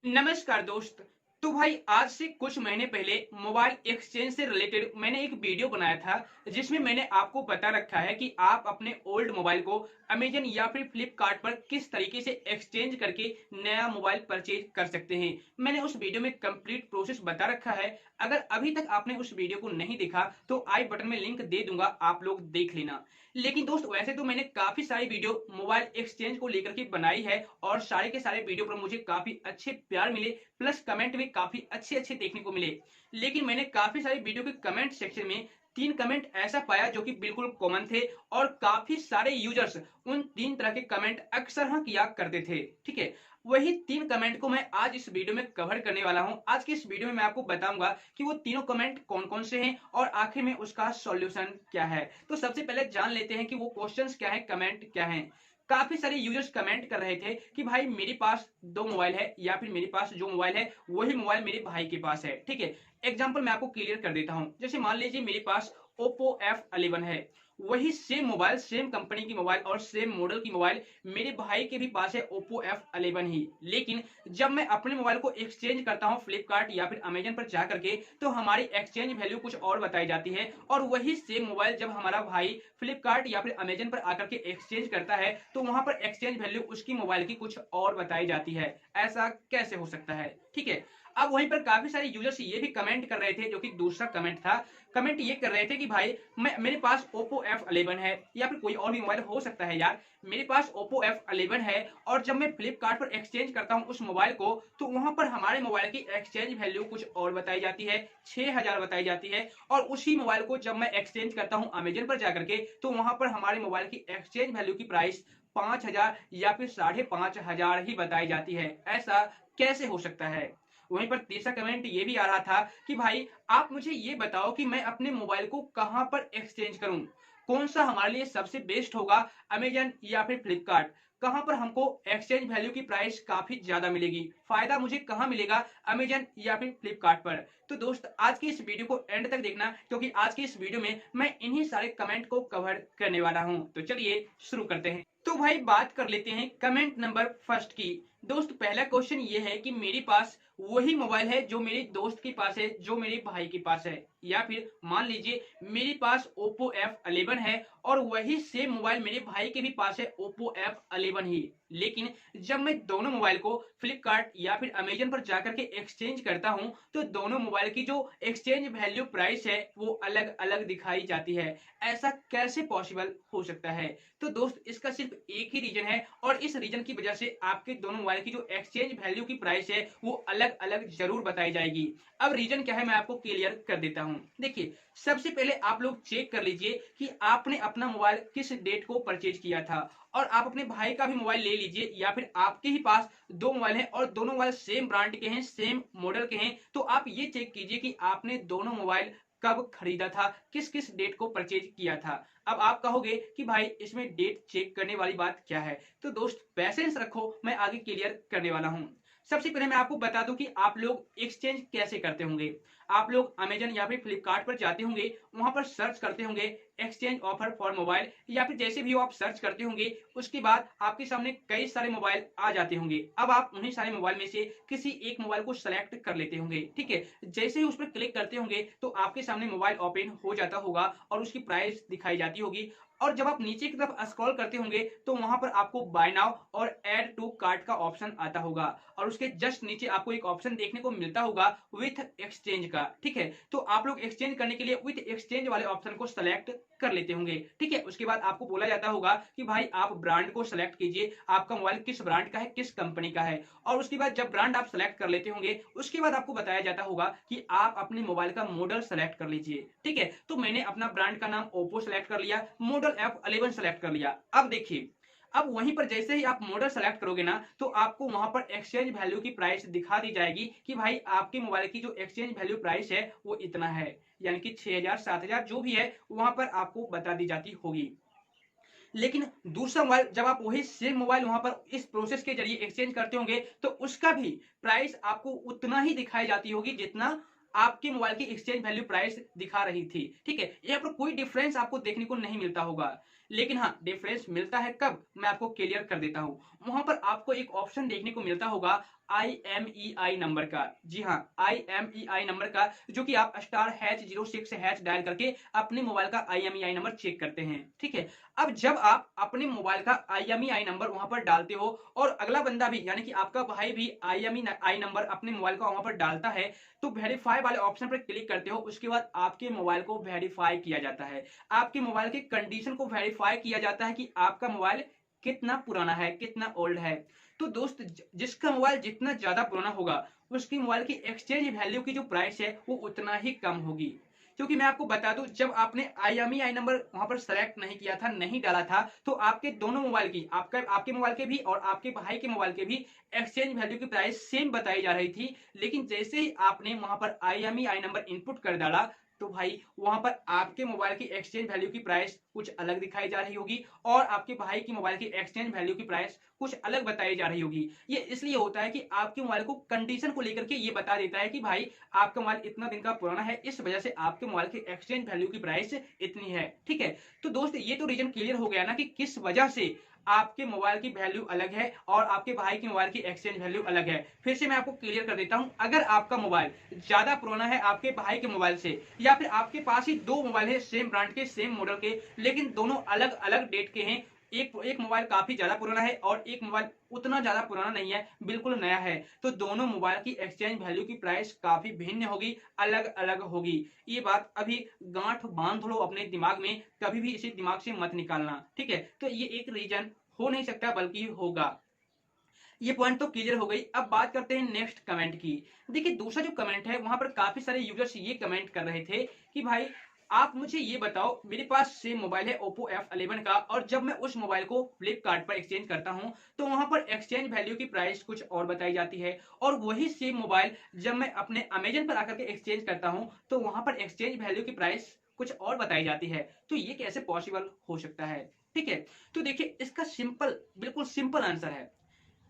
नमस्कार दोस्त। तो भाई आज से कुछ महीने पहले मोबाइल एक्सचेंज से रिलेटेड मैंने एक वीडियो बनाया था जिसमें मैंने आपको बता रखा है कि आप अपने ओल्ड मोबाइल को अमेजन या फिर फ्लिपकार्ट पर किस तरीके से एक्सचेंज करके नया मोबाइल परचेज कर सकते हैं। मैंने उस वीडियो में कंप्लीट प्रोसेस बता रखा है। अगर अभी तक आपने उस वीडियो को नहीं देखा तो आई बटन में लिंक दे दूंगा, आप लोग देख लेना। लेकिन दोस्त वैसे तो मैंने काफी सारी वीडियो मोबाइल एक्सचेंज को लेकर के बनाई है और सारे के सारे वीडियो पर मुझे काफी अच्छे प्यार मिले, प्लस कमेंट भी काफी अच्छे अच्छे देखने को मिले। लेकिन मैंने काफी सारी वीडियो के कमेंट सेक्शन में 3 कमेंट ऐसा पाया जो कि बिल्कुल कॉमन थे और काफी सारे यूजर्स उन 3 तरह के कमेंट अक्सर हाँ किया करते थे। ठीक है, वही 3 कमेंट को मैं आज इस वीडियो में कवर करने वाला हूं। आज की इस वीडियो में मैं आपको बताऊंगा कि वो तीनों कमेंट कौन कौन से हैं और आखिर में उसका सॉल्यूशन क्या है। तो सबसे पहले जान लेते हैं कि वो क्वेश्चंस क्या है, कमेंट क्या है। काफी सारे यूजर्स कमेंट कर रहे थे कि भाई मेरे पास 2 मोबाइल है या फिर मेरे पास जो मोबाइल है वही मोबाइल मेरे भाई के पास है। ठीक है, एग्जांपल मैं आपको क्लियर कर देता हूं। जैसे मान लीजिए मेरे पास ओप्पो F11 है, वही सेम मोबाइल, सेम कंपनी की मोबाइल और सेम मॉडल की मोबाइल मेरे भाई के भी पास है, ओप्पो F11 ही। लेकिन जब मैं अपने मोबाइल को एक्सचेंज करता हूं फ्लिपकार्ट या फिर अमेजन पर जा करके तो हमारी एक्सचेंज वैल्यू कुछ और बताई जाती है और वही सेम मोबाइल जब हमारा भाई फ्लिपकार्ट या फिर अमेजन पर आकर के एक्सचेंज करता है तो वहां पर एक्सचेंज वैल्यू उसकी मोबाइल की कुछ और बताई जाती है। ऐसा कैसे हो सकता है? ठीक है, अब वहीं पर काफी सारे यूजर्स ये भी कमेंट कर रहे थे, जो कि दूसरा कमेंट था। कमेंट ये कर रहे थे कि भाई मेरे पास ओप्पो F11 है या फिर कोई और भी मोबाइल हो सकता है यार, मेरे पास ओप्पो F11 है और जब मैं फ्लिपकार्ट पर एक्सचेंज करता हूं उस मोबाइल को तो वहां पर हमारे मोबाइल की एक्सचेंज वैल्यू कुछ और बताई जाती है, 6000 बताई जाती है। और उसी मोबाइल को जब मैं एक्सचेंज करता हूं अमेजन पर जाकर के तो वहां पर हमारे मोबाइल की एक्सचेंज वैल्यू की प्राइस 5000 या फिर 5500 ही बताई जाती है। ऐसा कैसे हो सकता है? वहीं पर तीसरा कमेंट ये भी आ रहा था कि भाई आप मुझे ये बताओ कि मैं अपने मोबाइल को कहां पर एक्सचेंज करूं, कौन सा हमारे लिए सबसे बेस्ट होगा, अमेजन या फिर फ्लिपकार्ट? कहां पर हमको एक्सचेंज वैल्यू की प्राइस काफी ज्यादा मिलेगी, फायदा मुझे कहां मिलेगा, अमेजन या फिर फ्लिपकार्ट पर? तो दोस्त आज की इस वीडियो को एंड तक देखना क्योंकि आज की इस वीडियो में मैं इन्हीं सारे कमेंट को कवर करने वाला हूं। तो चलिए शुरू करते हैं। तो भाई बात कर लेते हैं कमेंट नंबर फर्स्ट की। दोस्त पहला क्वेश्चन ये है कि मेरे पास वही मोबाइल है जो मेरे दोस्त के पास है, जो मेरे भाई के पास है। या फिर मान लीजिए मेरे पास ओप्पो F11 है और वही सेम मोबाइल मेरे भाई के भी पास है, ओप्पो F11 ही। लेकिन जब मैं दोनों मोबाइल को फ्लिपकार्ट या फिर अमेजन पर जाकर के एक्सचेंज करता हूं तो दोनों मोबाइल की जो एक्सचेंज वैल्यू प्राइस है वो अलग अलग दिखाई जाती है। ऐसा कैसे पॉसिबल हो सकता है? तो दोस्त इसका सिर्फ एक ही रीजन है और इस रीजन की वजह से आपके दोनों मोबाइल की जो एक्सचेंज वैल्यू की प्राइस है वो अलग अलग जरूर बताई जाएगी। अब रीजन क्या है मैं आपको क्लियर कर देता हूं। देखिए, सबसे पहले आप लोग चेक कर लीजिए कि आपने अपना मोबाइल किस डेट को परचेज किया था और आप अपने भाई का भी मोबाइल ले लीजिए या फिर आपके ही पास 2 मोबाइल हैं और दोनों मोबाइल सेम ब्रांड के हैं, सेम मॉडल के हैं, तो आप ये चेक कीजिए कि आपने दोनों मोबाइल कब खरीदा था, किस किस डेट को परचेज किया था। अब आप कहोगे कि भाई इसमें डेट चेक करने वाली बात क्या है? तो दोस्त पैसेंस रखो, मैं आगे क्लियर करने वाला हूं। सबसे पहले मैं आपको बता दूं कि आप लोग एक्सचेंज कैसे करते होंगे। आप लोग अमेजन या फिर फ्लिपकार्ट पर जाते होंगे, वहां पर सर्च करते होंगे एक्सचेंज ऑफर फॉर मोबाइल या फिर जैसे भी हो आप सर्च करते होंगे। उसके बाद आपके सामने कई सारे मोबाइल आ जाते होंगे। अब आप उन्हीं सारे मोबाइल में से किसी एक मोबाइल को सेलेक्ट कर लेते होंगे। ठीक है, जैसे ही उस पर क्लिक करते होंगे तो आपके सामने मोबाइल ओपन हो जाता होगा और उसकी प्राइस दिखाई जाती होगी। और जब आप नीचे की तरफ स्क्रॉल करते होंगे तो वहां पर आपको बाय नाउ और ऐड टू कार्ट का ऑप्शन आता होगा और उसके जस्ट नीचे आपको एक ऑप्शन देखने को मिलता होगा विथ एक्सचेंज का। ठीक है, तो आप लोग एक्सचेंज करने के लिए विथ एक्सचेंज वाले ऑप्शन को सेलेक्ट कर लेते होंगे। ठीक है, उसके बाद आपको बोला जाता होगा कि भाई आप ब्रांड को सेलेक्ट कीजिए, आपका मोबाइल किस ब्रांड का है, किस कंपनी का है। और उसके बाद जब ब्रांड आप सेलेक्ट कर लेते होंगे उसके बाद आपको बताया जाता होगा कि आप अपने मोबाइल का मॉडल सेलेक्ट कर लीजिए। ठीक है, तो मैंने अपना ब्रांड का नाम ओप्पो सेलेक्ट कर लिया, मॉडल F11 सेलेक्ट कर लिया। अब देखिए, अब वहीं पर जैसे ही आप मॉडल सेलेक्ट करोगे ना तो आपको वहां पर एक्सचेंज वैल्यू की प्राइस दिखा दी जाएगी कि भाई आपके मोबाइल की जो एक्सचेंज वैल्यू प्राइस है वो इतना है, यानी कि 6000 7000 जो भी है वहां पर आपको बता दी जाती होगी। लेकिन दूसरा मोबाइल जब आप वही सेम मोबाइल वहां पर इस प्रोसेस के जरिए एक्सचेंज करते होंगे तो उसका भी प्राइस आपको उतना ही दिखाई जाती होगी जितना आपके मोबाइल की एक्सचेंज वैल्यू प्राइस दिखा रही थी। ठीक है, यहाँ पर कोई डिफरेंस आपको देखने को नहीं मिलता होगा। लेकिन हाँ, डिफरेंस मिलता है कब, मैं आपको क्लियर कर देता हूं। वहां पर आपको एक ऑप्शन देखने को मिलता होगा IMEI नंबर का। जी हाँ, IMEI नंबर का, जो कि आप *#06# डायल करके अपने मोबाइल का IMEI नंबर चेक करते हैं। ठीक है, अब जब आप अपने मोबाइल का IMEI नंबर वहां पर डालते हो और अगला बंदा भी यानी कि आपका भाई भी IMEI नंबर अपने मोबाइल का वहां पर डालता है, तो वेरीफाई वाले ऑप्शन पर क्लिक करते हो। उसके बाद आपके मोबाइल को वेरीफाई किया जाता है, आपके मोबाइल की कंडीशन को वेरीफाई किया जाता है कि आपका मोबाइल कितना पुराना है, कितना ओल्ड है। तो दोस्त, जिसका मोबाइल जितना ज्यादा पुराना होगा, उसकी मोबाइल की एक्सचेंज वैल्यू की जो प्राइस है वो उतना ही कम होगी। क्योंकि मैं आपको बता दूं, जब आपने IMEI नंबर वहां पर सेलेक्ट नहीं किया था, नहीं डाला था, तो आपके दोनों मोबाइल की, आपके मोबाइल के भी और आपके भाई के मोबाइल के भी एक्सचेंज वैल्यू की प्राइस सेम बताई जा रही थी। लेकिन जैसे ही आपने वहां पर IMEI नंबर इनपुट कर डाला, तो भाई वहां पर आपके मोबाइल की एक्सचेंज वैल्यू की प्राइस कुछ अलग दिखाई जा रही होगी और आपके भाई की मोबाइल की एक्सचेंज वैल्यू की प्राइस कुछ अलग बताई जा रही होगी। ये इसलिए होता है कि आपके मोबाइल को कंडीशन को लेकर के ये बता देता है कि भाई आपका मोबाइल इतना दिन का पुराना है, इस वजह से आपके मोबाइल की एक्सचेंज वैल्यू की प्राइस इतनी है। ठीक है, तो दोस्त, ये तो रीजन क्लियर हो गया ना कि किस वजह से आपके मोबाइल की वैल्यू अलग है और आपके भाई की मोबाइल की एक्सचेंज वैल्यू अलग है। फिर से मैं आपको क्लियर कर देता हूं, अगर आपका मोबाइल ज्यादा पुराना है आपके भाई के मोबाइल से, या फिर आपके पास ही दो मोबाइल है सेम ब्रांड के, सेम मॉडल के, लेकिन दोनों अलग अलग डेट के हैं, एक मोबाइल काफी ज्यादा पुराना है और एक मोबाइल उतना ज्यादा पुराना नहीं है, बिल्कुल नया है, तो दोनों मोबाइल की एक्सचेंज वैल्यू की प्राइस काफी भिन्न होगी, अलग अलग होगी। ये बात अभी गांठ बांध लो अपने दिमाग में, कभी भी इसे दिमाग से मत निकालना। ठीक है, तो ये एक रीजन हो नहीं सकता बल्कि होगा। ये पॉइंट तो क्लियर हो गई। अब बात करते हैं नेक्स्ट कमेंट की। देखिए, दूसरा जो कमेंट है वहां पर काफी सारे यूजर्स ये कमेंट कर रहे थे कि भाई आप मुझे ये बताओ, मेरे पास सेम मोबाइल है Oppo F11 का, और जब मैं उस मोबाइल को फ्लिपकार्ट पर एक्सचेंज करता हूं तो वहां पर एक्सचेंज वैल्यू की प्राइस कुछ और बताई जाती है, और वही सेम मोबाइल जब मैं अपने अमेजन पर आकर के एक्सचेंज करता हूं तो वहां पर एक्सचेंज वैल्यू की प्राइस कुछ और बताई जाती है। तो ये कैसे पॉसिबल हो सकता है? ठीक है, तो देखिए, इसका सिंपल, बिल्कुल सिंपल आंसर है।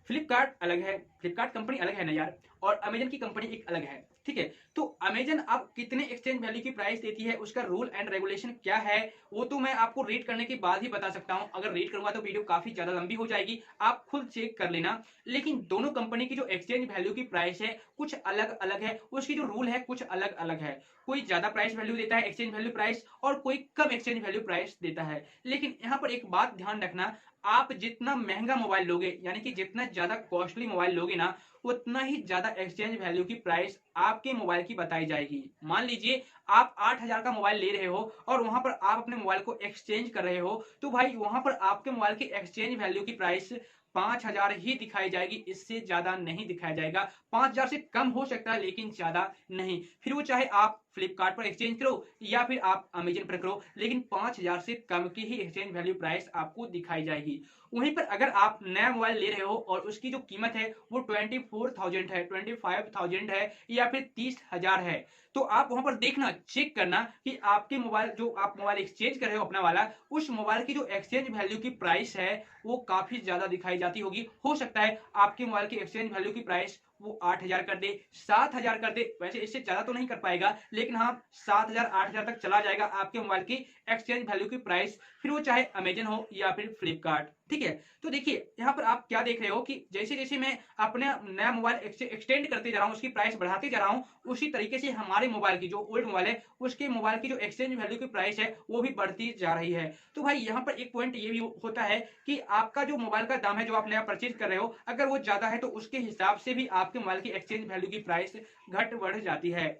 फ्लिपकार्ट अलग है, फ्लिपकार्ट कंपनी अलग है ना यार, और अमेजन की कंपनी एक अलग है। ठीक है, तो अमेजन अब कितने एक्सचेंज वैल्यू की प्राइस देती है, उसका रूल एंड रेगुलेशन क्या है, वो तो मैं आपको रीड करने के बाद ही बता सकता हूं। अगर रीड करूंगा तो वीडियो काफी ज्यादा लंबी हो जाएगी, आप खुद चेक कर लेना। लेकिन दोनों कंपनी की जो एक्सचेंज वैल्यू की प्राइस है कुछ अलग अलग है, उसकी जो रूल है कुछ अलग अलग है। कोई ज्यादा प्राइस वैल्यू देता है, एक्सचेंज वैल्यू प्राइस, और कोई कम एक्सचेंज वैल्यू प्राइस देता है। लेकिन यहाँ पर एक बात ध्यान रखना, आप जितना महंगा मोबाइल लोगे, यानी कि जितना ज्यादा कॉस्टली मोबाइल लोगे ना, उतना ही ज्यादा एक्सचेंज वैल्यू की प्राइस आपके मोबाइल की बताई जाएगी। मान लीजिए आप 8,000 का मोबाइल ले रहे हो और वहां पर आप अपने मोबाइल को एक्सचेंज कर रहे हो, तो भाई वहां पर आपके मोबाइल की एक्सचेंज वैल्यू की प्राइस 5,000 ही दिखाई जाएगी, इससे ज्यादा नहीं दिखाया जाएगा। 5,000 से कम हो सकता है लेकिन ज्यादा नहीं। फिर वो चाहे आप फ्लिपकार्ट पर एक्सचेंज करो या फिर आप अमेजन पर करो, लेकिन 5,000 से कम की ही एक्सचेंज वैल्यू प्राइस आपको दिखाई जाएगी। वहीं पर अगर आप नया मोबाइल ले रहे हो और उसकी जो कीमत है वो 24,000 है, 25,000 है, या फिर 30,000 है, तो आप वहां पर देखना, चेक करना कि आपके मोबाइल, जो आप मोबाइल एक्सचेंज कर रहे हो अपना वाला, उस मोबाइल की जो एक्सचेंज वैल्यू की प्राइस है वो काफी ज्यादा दिखाई जाती होगी। हो सकता है आपके मोबाइल की एक्सचेंज वैल्यू की प्राइस वो 8,000 कर दे, 7,000 कर दे, वैसे इससे ज्यादा तो नहीं कर पाएगा, लेकिन हाँ 7,000 8,000 तक चला जाएगा आपके मोबाइल की एक्सचेंज वैल्यू की प्राइस, फिर वो चाहे अमेजन हो या फिर फ्लिपकार्ट। ठीक है, तो देखिए यहाँ पर आप क्या देख रहे हो कि जैसे जैसे मैं अपने नया मोबाइल एक्सटेंड करते जा रहा हूँ, उसकी प्राइस बढ़ाते जा रहा हूँ, उसी तरीके से हमारे मोबाइल की जो ओल्ड मोबाइल है उसके मोबाइल की जो एक्सचेंज वैल्यू की प्राइस है वो भी बढ़ती जा रही है। तो भाई यहाँ पर एक पॉइंट ये भी होता है कि आपका जो मोबाइल का दाम है, जो आप नया परचेज कर रहे हो, अगर वो ज्यादा है तो उसके हिसाब से भी आपके मोबाइल की एक्सचेंज वैल्यू की प्राइस घट बढ़ जाती है।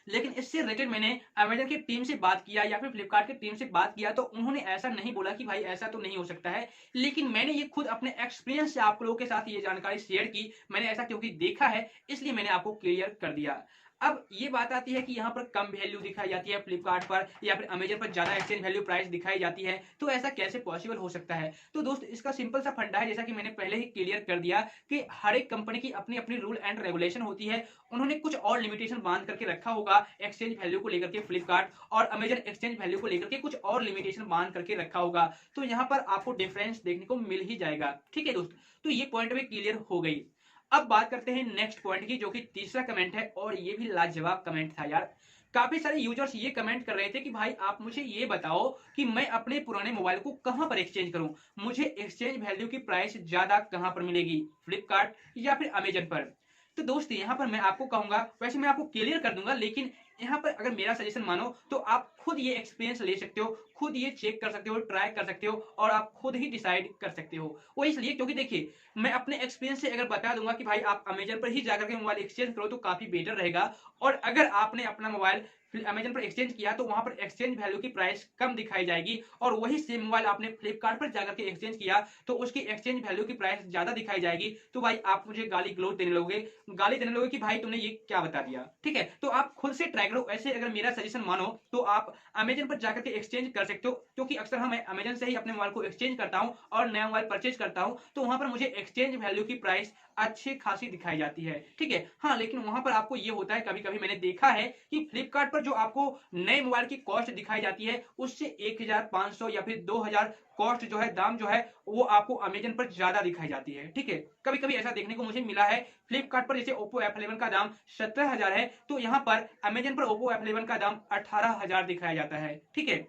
लेकिन इससे रिलेटेड मैंने अमेजन की टीम से बात किया या फिर फ्लिपकार्ट की टीम से बात किया, तो उन्होंने ऐसा नहीं बोला कि भाई ऐसा तो नहीं हो सकता है, लेकिन मैंने ये खुद अपने एक्सपीरियंस से आप लोगों के साथ ये जानकारी शेयर की। मैंने ऐसा क्योंकि देखा है इसलिए मैंने आपको क्लियर कर दिया। अब ये बात आती है कि यहाँ पर कम वैल्यू दिखाई जाती है फ्लिपकार्ट पर या फिर अमेजन पर ज्यादा एक्सचेंज वैल्यू प्राइस दिखाई जाती है, तो ऐसा कैसे पॉसिबल हो सकता है? तो दोस्त, इसका सिंपल सा फंडा है, जैसा कि मैंने पहले ही क्लियर कर दिया कि हर एक कंपनी की अपनी अपनी रूल एंड रेगुलेशन होती है। उन्होंने कुछ और लिमिटेशन बांध करके रखा होगा एक्सचेंज वैल्यू को लेकर के, फ्लिपकार्ट और अमेजन एक्सचेंज वैल्यू को लेकर के कुछ और लिमिटेशन बांध करके रखा होगा, तो यहाँ पर आपको डिफरेंस देखने को मिल ही जाएगा। ठीक है दोस्त, तो ये पॉइंट भी क्लियर हो गई। अब बात करते हैं नेक्स्ट पॉइंट की, जो कि तीसरा कमेंट है और ये भी लाजवाब कमेंट था यार। काफी सारे यूजर्स ये कमेंट कर रहे थे कि भाई आप मुझे ये बताओ कि मैं अपने पुराने मोबाइल को कहां पर एक्सचेंज करूं, मुझे एक्सचेंज वैल्यू की प्राइस ज्यादा कहां पर मिलेगी, फ्लिपकार्ट या फिर अमेजन पर। तो दोस्त यहाँ पर मैं आपको कहूंगा, वैसे मैं आपको क्लियर कर दूंगा, लेकिन यहाँ पर अगर मेरा सजेशन मानो तो आप खुद ये एक्सपीरियंस ले सकते हो, खुद ये चेक कर सकते हो, ट्राई कर सकते हो और आप खुद ही डिसाइड कर सकते हो। वो इसलिए क्योंकि देखिए, मैं अपने एक्सपीरियंस से अगर बता दूंगा कि भाई आप अमेजन पर ही जाकर के मोबाइल एक्सचेंज करो तो काफी बेटर रहेगा। और अगर आपने अपना मोबाइल अमेजन पर एक्सचेंज किया तो वहां पर एक्सचेंज वैल्यू की प्राइस कम दिखाई जाएगी, और वही सेम मोबाइल आपने फ्लिपकार्ट पर जाकर के एक्सचेंज किया तो उसकी एक्सचेंज वैल्यू की प्राइस ज्यादा दिखाई जाएगी। तो भाई आप मुझे गाली गलौज देने लोगे, गाली देने लोगे कि भाई तुमने ये क्या बता दिया। ठीक है, तो आप खुद से ट्राई करो। ऐसे अगर मेरा सजेशन मानो तो आप अमेजन पर जाकर के एक्सचेंज कर सकते हो, क्योंकि अक्सर मैं अमेजन से ही अपने मोबाइल को एक्सचेंज करता हूं और नया मोबाइल परचेज करता हूं, तो वहां पर मुझे एक्सचेंज वैल्यू की प्राइस अच्छी खासी दिखाई जाती है। ठीक है, हाँ, लेकिन वहां पर आपको ये होता है, कभी कभी मैंने देखा है कि फ्लिपकार्ट पर जो आपको नए मोबाइल की कॉस्ट दिखाई जाती है उससे 1500 या फिर 2000 कॉस्ट जो है, दाम जो है, वो आपको अमेजन पर ज्यादा दिखाई जाती है। ठीक है, कभी कभी ऐसा देखने को मुझे मिला है। फ्लिपकार्ट पर जैसे ओप्पो F11 का दाम 17,000 है, तो यहाँ पर अमेजन पर ओप्पो F11 का दाम 18,000 दिखाया जाता है। ठीक है,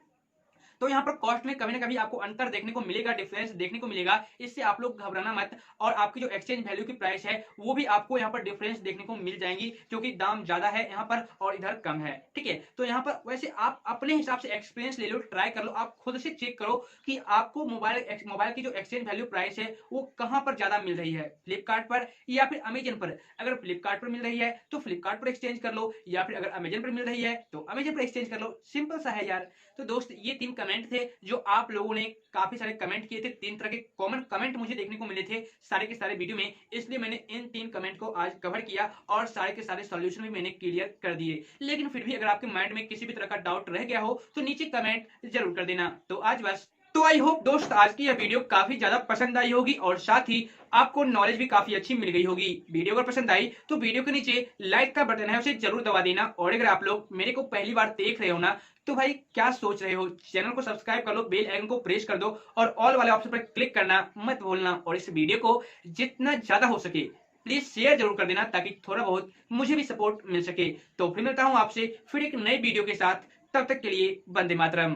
तो यहाँ पर कॉस्ट में कभी ना कभी आपको अंतर देखने को मिलेगा, डिफरेंस देखने को मिलेगा। इससे आप लोग घबराना मत, और आपकी जो एक्सचेंज वैल्यू की प्राइस है वो भी आपको यहाँ पर डिफरेंस देखने को मिल जाएंगी, क्योंकि दाम ज्यादा है यहाँ पर और इधर कम है। ठीक है, तो यहाँ पर वैसे आप अपने हिसाब से एक्सपीरियंस ले लो, ट्राई कर लो, आप खुद से चेक करो कि आपको मोबाइल की जो एक्सचेंज वैल्यू प्राइस है वो कहां पर ज्यादा मिल रही है, फ्लिपकार्ट पर या फिर अमेजन पर। अगर फ्लिपकार्ट पर मिल रही है तो फ्लिपकार्ट पर एक्सचेंज कर लो, या फिर अगर अमेजन पर मिल रही है तो अमेजन पर एक्सचेंज कर लो। सिंपल सा है यार। तो दोस्त, ये 3 कमेंट थे जो आप लोगों ने काफी सारे कमेंट किए थे। 3 तरह के कॉमन कमेंट मुझे देखने को मिले थे सारे के सारे वीडियो में, इसलिए मैंने इन 3 कमेंट को आज कवर किया और सारे के सारे सॉल्यूशन भी मैंने क्लियर कर दिए। लेकिन फिर भी अगर आपके माइंड में किसी भी तरह का डाउट रह गया हो तो नीचे कमेंट जरूर कर देना। तो आज बस। तो आई होप दोस्त आज की यह वीडियो काफी ज्यादा पसंद आई होगी और साथ ही आपको नॉलेज भी काफी अच्छी मिल गई होगी। वीडियो अगर पसंद आई तो वीडियो के नीचे लाइक का बटन है, उसे जरूर दबा देना। और अगर आप लोग मेरे को पहली बार देख रहे हो ना, तो भाई क्या सोच रहे हो, चैनल को सब्सक्राइब कर लो, बेल आइकन को प्रेस कर दो और ऑल वाले ऑप्शन पर क्लिक करना मत भूलना। और इस वीडियो को जितना ज्यादा हो सके प्लीज शेयर जरूर कर देना, ताकि थोड़ा बहुत मुझे भी सपोर्ट मिल सके। तो फिर मिलता हूं आपसे फिर एक नई वीडियो के साथ, तब तक के लिए वंदे मातरम।